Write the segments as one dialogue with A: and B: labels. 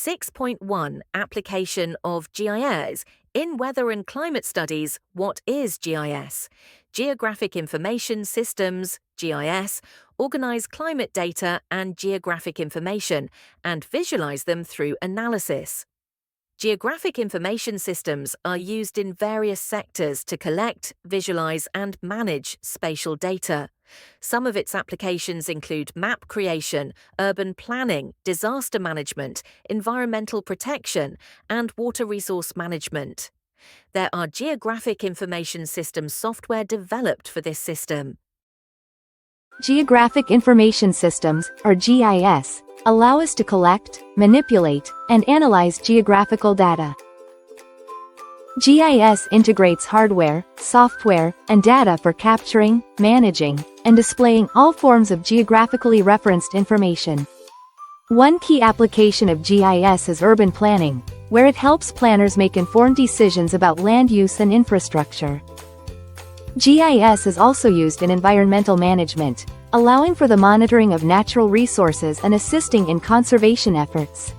A: 6.1 Application of GIS. In Weather and Climate Studies, what is GIS? Geographic Information Systems, GIS, organize climate data and geographic information and visualize them through analysis. Geographic information systems are used in various sectors to collect, visualize, and manage spatial data. Some of its applications include map creation, urban planning, disaster management, environmental protection, and water resource management. There are geographic information system software developed for this system.
B: Geographic Information Systems, or GIS, allow us to collect, manipulate, and analyze geographical data. GIS integrates hardware, software, and data for capturing, managing, and displaying all forms of geographically referenced information. One key application of GIS is urban planning, where it helps planners make informed decisions about land use and infrastructure. GIS is also used in environmental management, allowing for the monitoring of natural resources and assisting in conservation efforts.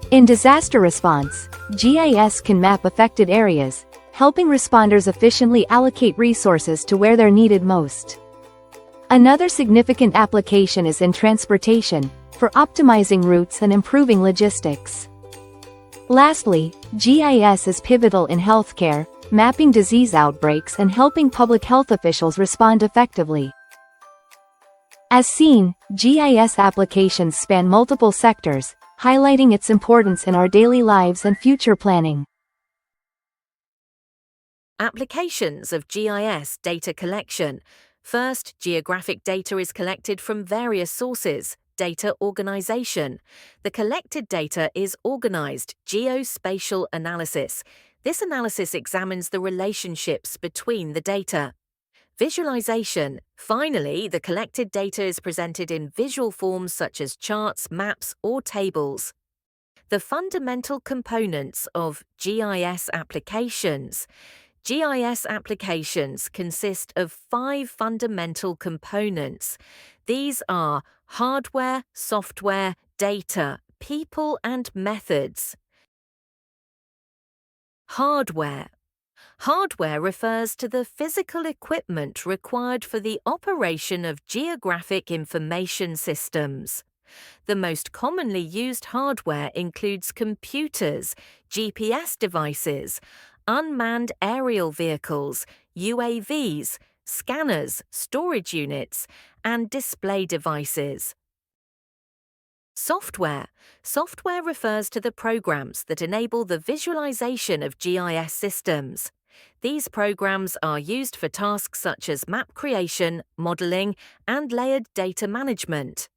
B: In disaster response, GIS can map affected areas, helping responders efficiently allocate resources to where they're needed most. Another significant application is in transportation, for optimizing routes and improving logistics. Lastly, GIS is pivotal in healthcare, mapping disease outbreaks and helping public health officials respond effectively. As seen, GIS applications span multiple sectors, highlighting its importance in our daily lives and future planning.
A: Applications of GIS data collection. First, geographic data is collected from various sources. Data organization. The collected data is organized. Geospatial analysis. This analysis examines the relationships between the data. Visualization. Finally, the collected data is presented in visual forms such as charts, maps, or tables. The fundamental components of GIS applications. GIS applications consist of 5 fundamental components. These are hardware, software, data, people, and methods. Hardware. Hardware refers to the physical equipment required for the operation of geographic information systems. The most commonly used hardware includes computers, GPS devices, unmanned aerial vehicles, UAVs, scanners, storage units, and display devices. Software. Software refers to the programs that enable the visualization of GIS systems. These programs are used for tasks such as map creation, modeling, and layered data management.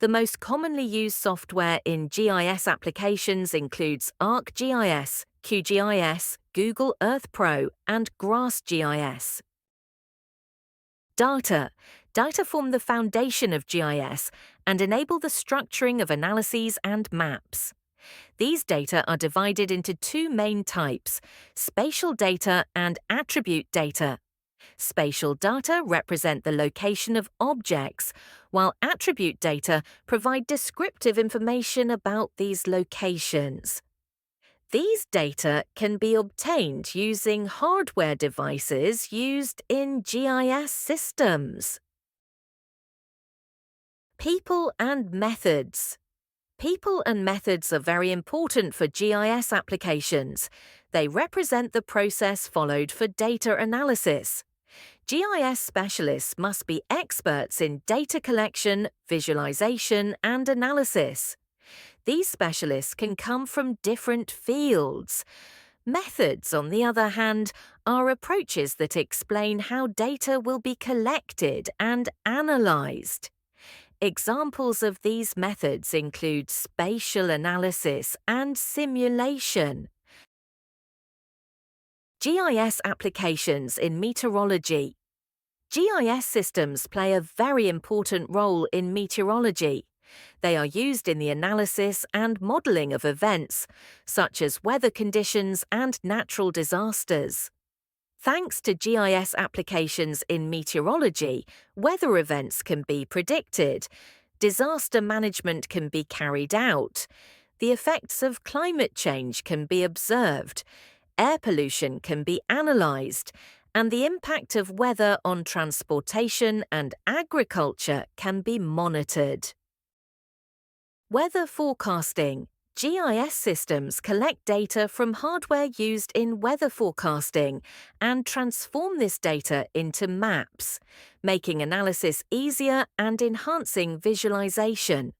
A: The most commonly used software in GIS applications includes ArcGIS, QGIS, Google Earth Pro, and GrassGIS. Data. Data form the foundation of GIS and enable the structuring of analyses and maps. These data are divided into 2 main types: spatial data and attribute data. Spatial data represent the location of objects, while attribute data provide descriptive information about these locations. These data can be obtained using hardware devices used in GIS systems. People and methods. People and methods are very important for GIS applications. They represent the process followed for data analysis. GIS specialists must be experts in data collection, visualization, and analysis. These specialists can come from different fields. Methods, on the other hand, are approaches that explain how data will be collected and analyzed. Examples of these methods include spatial analysis and simulation. GIS applications in meteorology. GIS systems play a very important role in meteorology. They are used in the analysis and modeling of events, such as weather conditions and natural disasters. Thanks to GIS applications in meteorology, weather events can be predicted, disaster management can be carried out, The effects of climate change can be observed, air pollution can be analysed, and the impact of weather on transportation and agriculture can be monitored. Weather forecasting. GIS systems collect data from hardware used in weather forecasting and transform this data into maps, making analysis easier and enhancing visualization.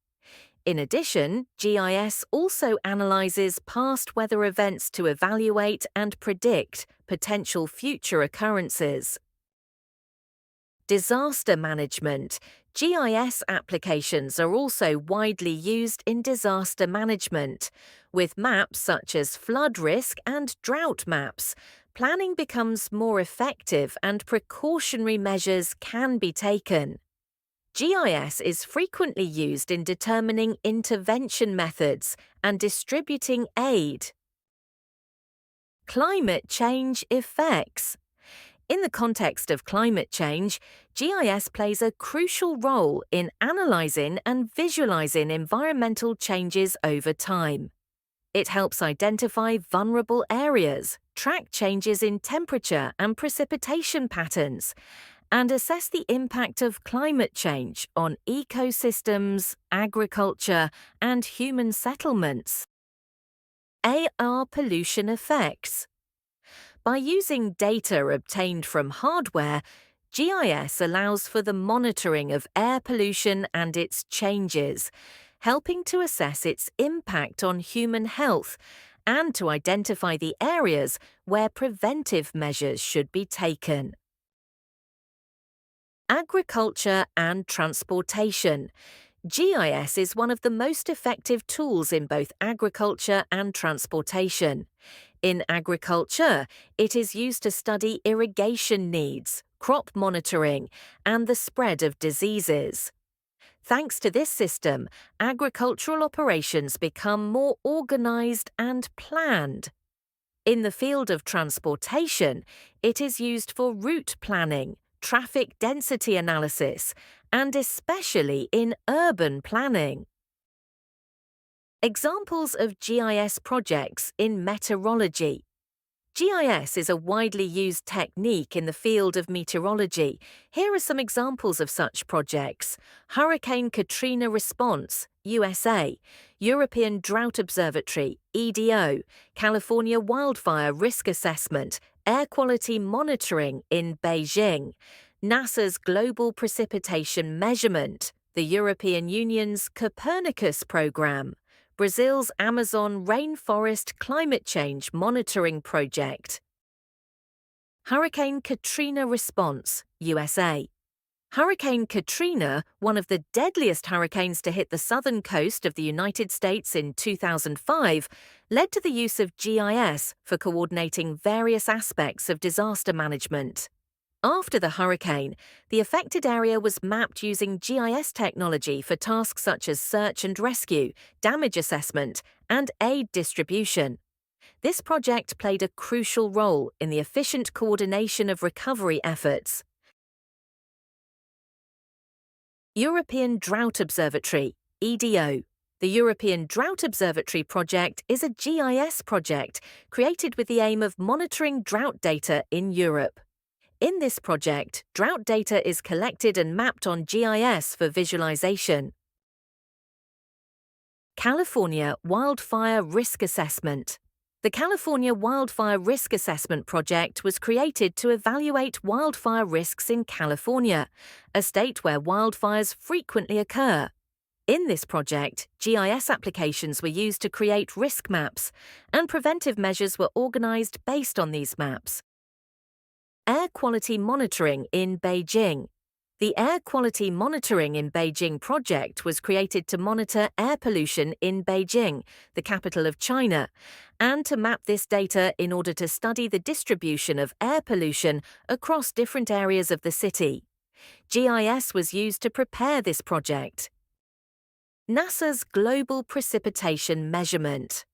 A: In addition, GIS also analyzes past weather events to evaluate and predict potential future occurrences. Disaster management. GIS applications are also widely used in disaster management. With maps such as flood risk and drought maps, planning becomes more effective and precautionary measures can be taken. GIS is frequently used in determining intervention methods and distributing aid. Climate change effects. In the context of climate change, GIS plays a crucial role in analysing and visualising environmental changes over time. It helps identify vulnerable areas, track changes in temperature and precipitation patterns, and assess the impact of climate change on ecosystems, agriculture, and human settlements. AR pollution effects. By using data obtained from hardware, GIS allows for the monitoring of air pollution and its changes, helping to assess its impact on human health and to identify the areas where preventive measures should be taken. Agriculture and transportation. GIS is one of the most effective tools in both agriculture and transportation. In agriculture, it is used to study irrigation needs, crop monitoring, and the spread of diseases. Thanks to this system, agricultural operations become more organized and planned. In the field of transportation, it is used for route planning, traffic density analysis, and especially in urban planning. Examples of GIS projects in meteorology. GIS is a widely used technique in the field of meteorology. Here are some examples of such projects: Hurricane Katrina Response, USA, European Drought Observatory, EDO, California Wildfire Risk Assessment, Air Quality Monitoring in Beijing, NASA's Global Precipitation Measurement, the European Union's Copernicus Program, Brazil's Amazon Rainforest Climate Change Monitoring Project. Hurricane Katrina Response, USA. Hurricane Katrina, one of the deadliest hurricanes to hit the southern coast of the United States in 2005, led to the use of GIS for coordinating various aspects of disaster management. After the hurricane, the affected area was mapped using GIS technology for tasks such as search and rescue, damage assessment, and aid distribution. This project played a crucial role in the efficient coordination of recovery efforts. European Drought Observatory, EDO. The European Drought Observatory project is a GIS project created with the aim of monitoring drought data in Europe. In this project, drought data is collected and mapped on GIS for visualization. California Wildfire Risk Assessment. The California Wildfire Risk Assessment Project was created to evaluate wildfire risks in California, a state where wildfires frequently occur. In this project, GIS applications were used to create risk maps, and preventive measures were organized based on these maps. Air Quality Monitoring in Beijing. The Air Quality Monitoring in Beijing project was created to monitor air pollution in Beijing, the capital of China, and to map this data in order to study the distribution of air pollution across different areas of the city. GIS was used to prepare this project. NASA's Global Precipitation Measurement.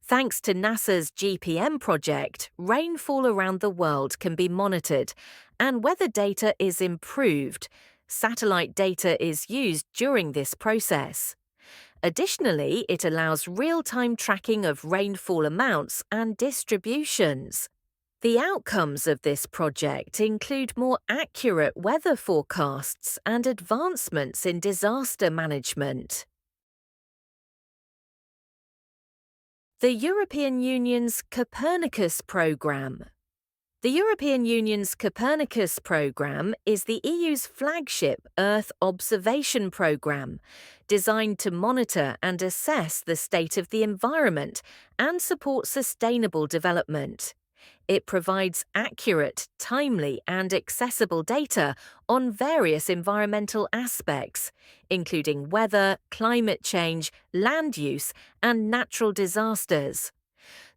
A: Thanks to NASA's GPM project, rainfall around the world can be monitored, and weather data is improved. Satellite data is used during this process. Additionally, it allows real-time tracking of rainfall amounts and distributions. The outcomes of this project include more accurate weather forecasts and advancements in disaster management. The European Union's Copernicus Programme. The European Union's Copernicus Programme is the EU's flagship Earth observation programme, designed to monitor and assess the state of the environment and support sustainable development. It provides accurate, timely, and accessible data on various environmental aspects, including weather, climate change, land use, and natural disasters.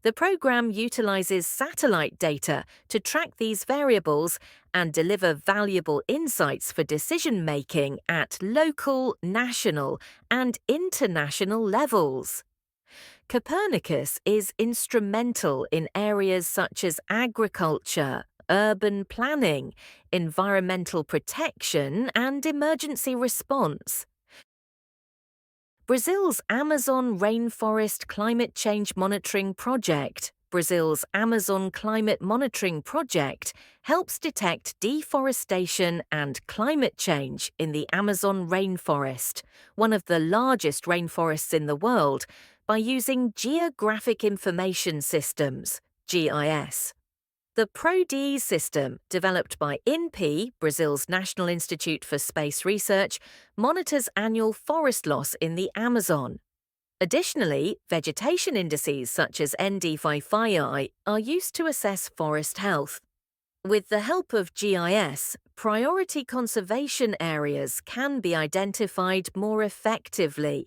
A: The program utilizes satellite data to track these variables and deliver valuable insights for decision-making at local, national, and international levels. Copernicus is instrumental in areas such as agriculture, urban planning, environmental protection, and emergency response. Brazil's Amazon Rainforest Climate Change Monitoring Project, Brazil's Amazon Climate Monitoring Project, helps detect deforestation and climate change in the Amazon rainforest, one of the largest rainforests in the world, by using Geographic Information Systems, GIS. The PRO-DE system, developed by INPE, Brazil's National Institute for Space Research, monitors annual forest loss in the Amazon. Additionally, vegetation indices such as ND5i are used to assess forest health. With the help of GIS, priority conservation areas can be identified more effectively,